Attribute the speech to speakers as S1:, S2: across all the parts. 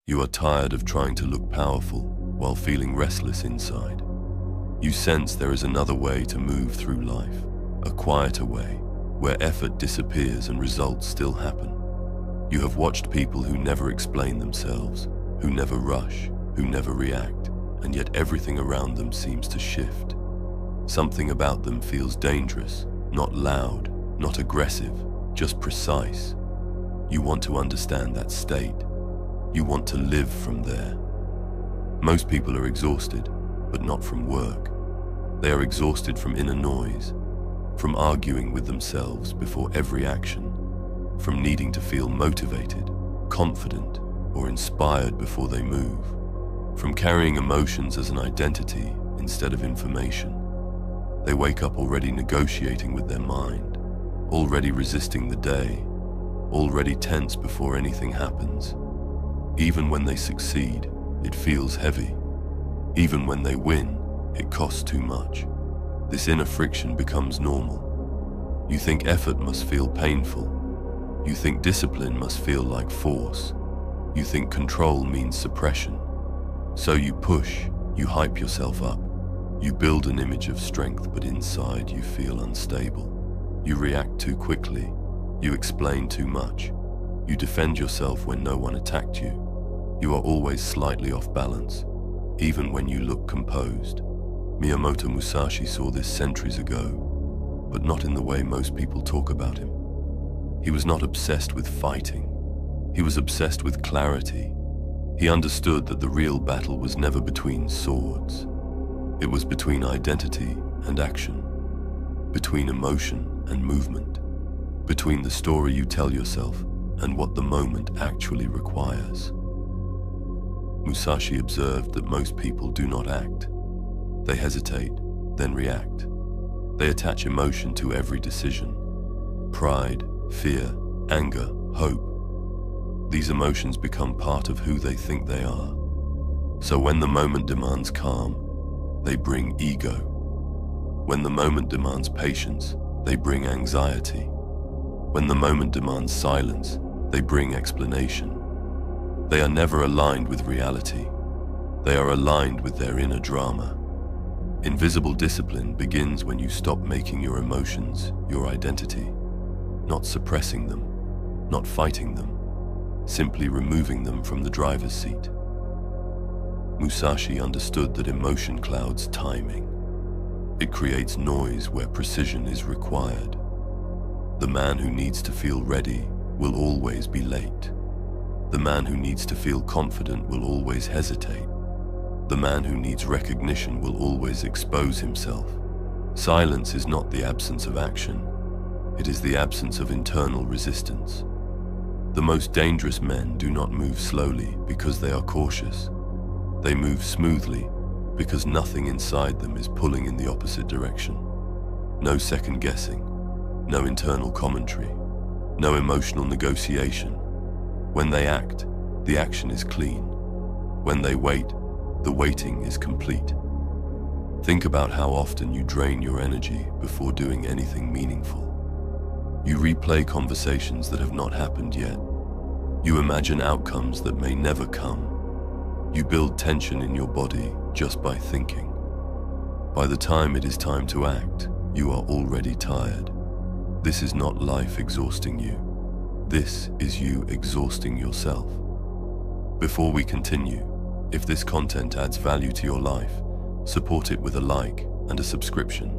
S1: You are tired of trying to look powerful while feeling restless inside. You sense there is another way to move through life, a quieter way, where effort disappears and results still happen. You have watched people who never explain themselves, who never rush, who never react, and yet everything around them seems to shift. Something about them feels dangerous, not loud, not aggressive, just precise. You want to understand that state. You want to live from there. Most people are exhausted, but not from work. They are exhausted from inner noise, from arguing with themselves before every action, from needing to feel motivated, confident, or inspired before they move, from carrying emotions as an identity instead of information. They wake up already negotiating with their mind, already resisting the day, already tense before anything happens. Even when they succeed, it feels heavy. Even when they win, it costs too much. This inner friction becomes normal. You think effort must feel painful. You think discipline must feel like force. You think control means suppression. So you push, you hype yourself up. You build an image of strength, but inside you feel unstable. You react too quickly. You explain too much. You defend yourself when no one attacked you. You are always slightly off balance, even when you look composed. Miyamoto Musashi saw this centuries ago, but not in the way most people talk about him. He was not obsessed with fighting. He was obsessed with clarity. He understood that the real battle was never between swords. It was between identity and action, between emotion and movement, between the story you tell yourself and what the moment actually requires. Musashi observed that most people do not act. They hesitate, then react. They attach emotion to every decision. Pride, fear, anger, hope. These emotions become part of who they think they are. So when the moment demands calm, they bring ego. When the moment demands patience, they bring anxiety. When the moment demands silence, they bring explanation. They are never aligned with reality. They are aligned with their inner drama. Invisible discipline begins when you stop making your emotions your identity, not suppressing them, not fighting them, simply removing them from the driver's seat. Musashi understood that emotion clouds timing. It creates noise where precision is required. The man who needs to feel ready will always be late. The man who needs to feel confident will always hesitate. The man who needs recognition will always expose himself. Silence is not the absence of action. It is the absence of internal resistance. The most dangerous men do not move slowly because they are cautious. They move smoothly because nothing inside them is pulling in the opposite direction. No second guessing, no internal commentary, no emotional negotiation. When they act, the action is clean. When they wait, the waiting is complete. Think about how often you drain your energy before doing anything meaningful. You replay conversations that have not happened yet. You imagine outcomes that may never come. You build tension in your body just by thinking. By the time it is time to act, you are already tired. This is not life exhausting you. This is you exhausting yourself. Before we continue, if this content adds value to your life, support it with a like and a subscription.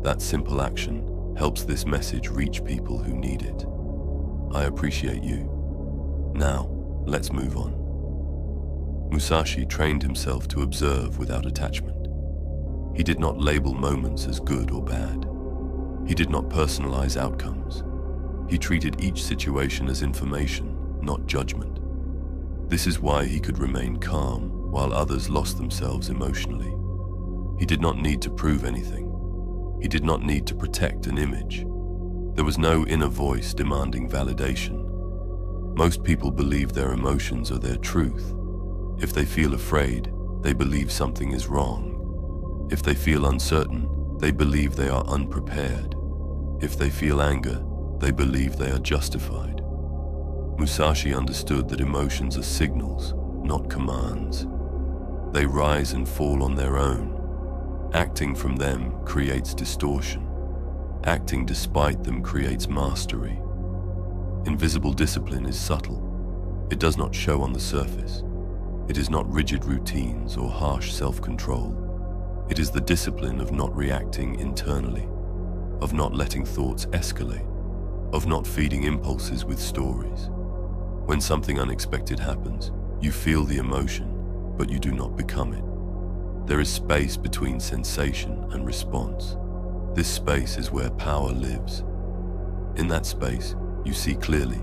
S1: That simple action helps this message reach people who need it. I appreciate you. Now, let's move on. Musashi trained himself to observe without attachment. He did not label moments as good or bad. He did not personalize outcomes. He treated each situation as information, not judgment. This is why he could remain calm while others lost themselves emotionally. He did not need to prove anything. He did not need to protect an image. There was no inner voice demanding validation. Most people believe their emotions are their truth. If they feel afraid, they believe something is wrong. If they feel uncertain, they believe they are unprepared. If they feel anger, they believe they are justified. Musashi understood that emotions are signals, not commands. They rise and fall on their own. Acting from them creates distortion. Acting despite them creates mastery. Invisible discipline is subtle. It does not show on the surface. It is not rigid routines or harsh self-control. It is the discipline of not reacting internally, of not letting thoughts escalate, of not feeding impulses with stories. When something unexpected happens, you feel the emotion, but you do not become it. There is space between sensation and response. This space is where power lives. In that space, you see clearly,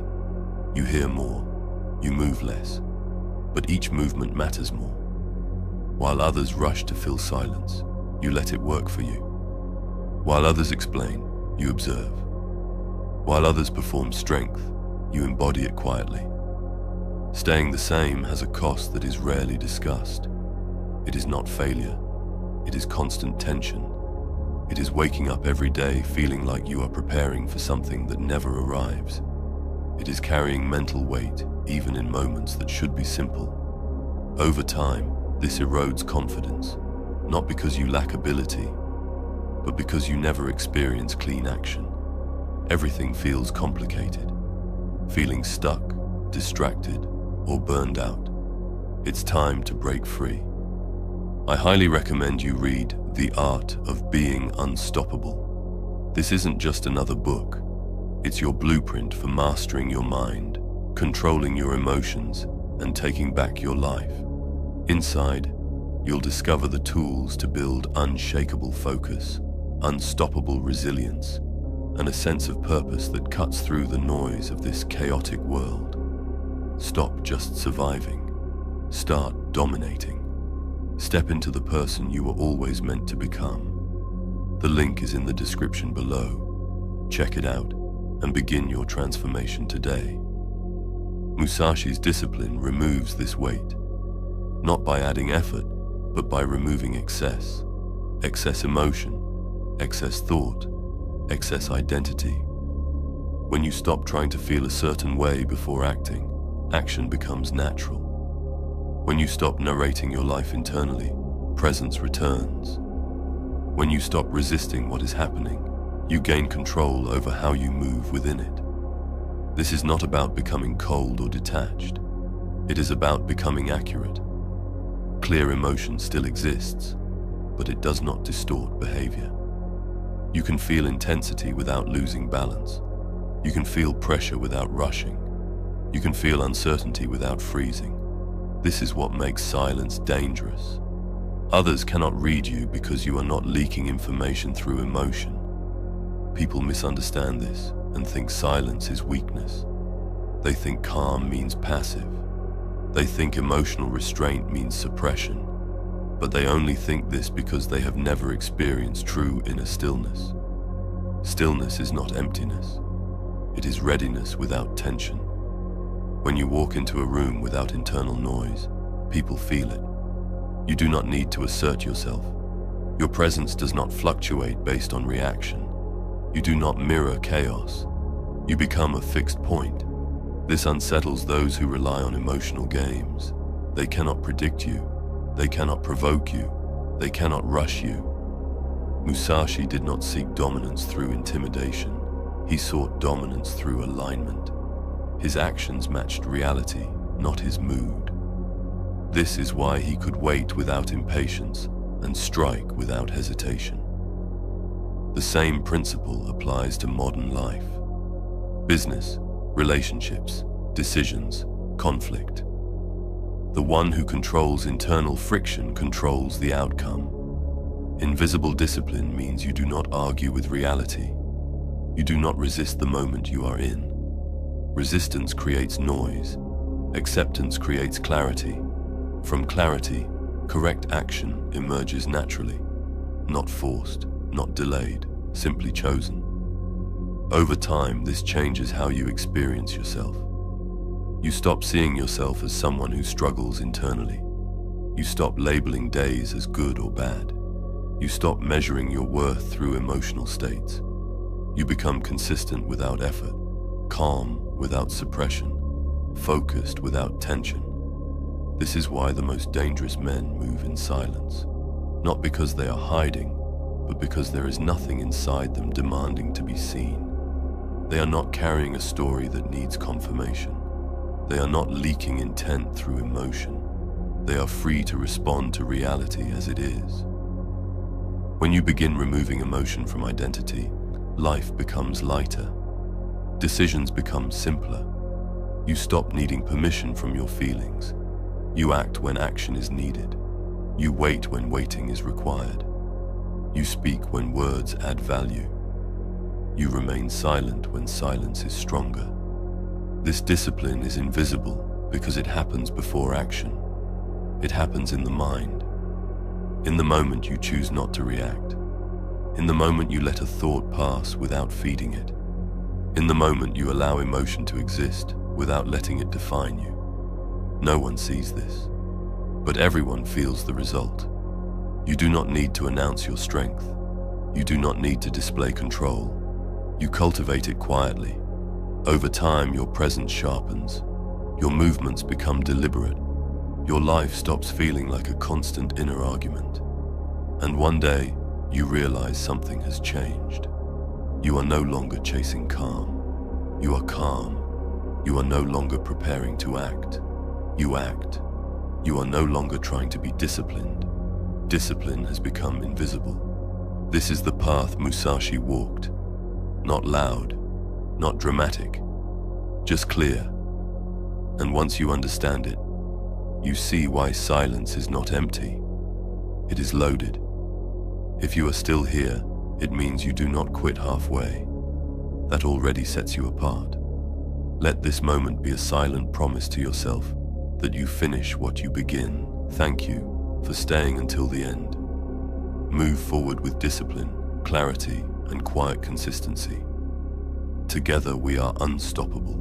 S1: you hear more, you move less, but each movement matters more. While others rush to fill silence, you let it work for you. While others explain, you observe. While others perform strength, you embody it quietly. Staying the same has a cost that is rarely discussed. It is not failure. It is constant tension. It is waking up every day feeling like you are preparing for something that never arrives. It is carrying mental weight, even in moments that should be simple. Over time, this erodes confidence, not because you lack ability, but because you never experience clean action. Everything feels complicated. Feeling stuck, distracted, or burned out. It's time to break free. I highly recommend you read The Art of Being Unstoppable. This isn't just another book. It's your blueprint for mastering your mind, controlling your emotions, and taking back your life. Inside, you'll discover the tools to build unshakable focus, unstoppable resilience, and a sense of purpose that cuts through the noise of this chaotic world. Stop just surviving. Start dominating. Step into the person you were always meant to become. The link is in the description below. Check it out and begin your transformation today. Musashi's discipline removes this weight, not by adding effort, but by removing excess. Excess emotion, excess thought, excess identity. When you stop trying to feel a certain way before acting, action becomes natural. When you stop narrating your life internally, presence returns. When you stop resisting what is happening, you gain control over how you move within it. This is not about becoming cold or detached. It is about becoming accurate. Clear emotion still exists, but it does not distort behavior. You can feel intensity without losing balance. You can feel pressure without rushing. You can feel uncertainty without freezing. This is what makes silence dangerous. Others cannot read you because you are not leaking information through emotion. People misunderstand this and think silence is weakness. They think calm means passive. They think emotional restraint means suppression. But they only think this because they have never experienced true inner stillness. Stillness is not emptiness. It is readiness without tension. When you walk into a room without internal noise, people feel it. You do not need to assert yourself. Your presence does not fluctuate based on reaction. You do not mirror chaos. You become a fixed point. This unsettles those who rely on emotional games. They cannot predict you. They cannot provoke you. They cannot rush you. Musashi did not seek dominance through intimidation. He sought dominance through alignment. His actions matched reality, not his mood. This is why he could wait without impatience and strike without hesitation. The same principle applies to modern life. Business, relationships, decisions, conflict. The one who controls internal friction controls the outcome. Invisible discipline means you do not argue with reality. You do not resist the moment you are in. Resistance creates noise. Acceptance creates clarity. From clarity, correct action emerges naturally, not forced, not delayed, simply chosen. Over time, this changes how you experience yourself. You stop seeing yourself as someone who struggles internally. You stop labeling days as good or bad. You stop measuring your worth through emotional states. You become consistent without effort, calm without suppression, focused without tension. This is why the most dangerous men move in silence, not because they are hiding, but because there is nothing inside them demanding to be seen. They are not carrying a story that needs confirmation. They are not leaking intent through emotion. They are free to respond to reality as it is. When you begin removing emotion from identity, life becomes lighter. Decisions become simpler. You stop needing permission from your feelings. You act when action is needed. You wait when waiting is required. You speak when words add value. You remain silent when silence is stronger. This discipline is invisible because it happens before action. It happens in the mind. In the moment you choose not to react. In the moment you let a thought pass without feeding it. In the moment you allow emotion to exist without letting it define you. No one sees this, but everyone feels the result. You do not need to announce your strength. You do not need to display control. You cultivate it quietly. Over time, your presence sharpens. Your movements become deliberate. Your life stops feeling like a constant inner argument. And one day, you realize something has changed. You are no longer chasing calm. You are calm. You are no longer preparing to act. You act. You are no longer trying to be disciplined. Discipline has become invisible. This is the path Musashi walked. Not loud, not dramatic, just clear. And once you understand it, you see why silence is not empty. It is loaded. If you are still here, it means you do not quit halfway. That already sets you apart. Let this moment be a silent promise to yourself that you finish what you begin. Thank you for staying until the end. Move forward with discipline, clarity, and quiet consistency. Together we are unstoppable.